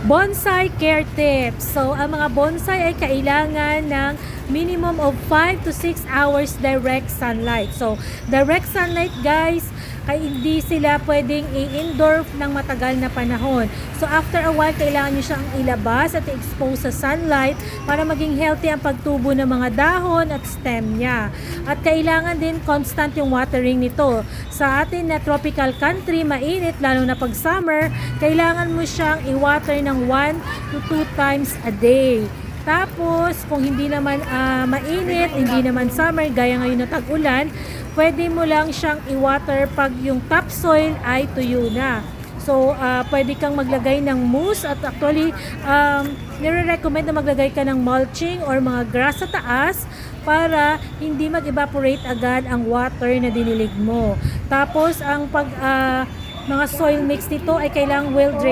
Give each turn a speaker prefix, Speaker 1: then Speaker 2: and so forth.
Speaker 1: Bonsai care tips. So, ang mga bonsai ay kailangan ng minimum of 5 to 6 hours direct sunlight. So, direct sunlight guys, ay hindi sila pwedeng i-indoor ng matagal na panahon. So, after a while, kailangan nyo siyang ilabas at i-expose sa sunlight para maging healthy ang pagtubo ng mga dahon at stem niya. At kailangan din constant yung watering nito. Sa atin na tropical country, mainit, lalo na pag summer, kailangan mo siyang i-water ng 1 to 2 times a day. Tapos, kung hindi naman mainit, hindi naman summer, gaya ngayon na tag-ulan, pwede mo lang siyang i-water pag yung topsoil ay tuyo na. So, pwede kang maglagay ng mousse at actually, nire-recommend na maglagay ka ng mulching or mga grass sa taas para hindi mag-evaporate agad ang water na dinilig mo. Tapos, ang mga soil mix nito ay kailangang well drained.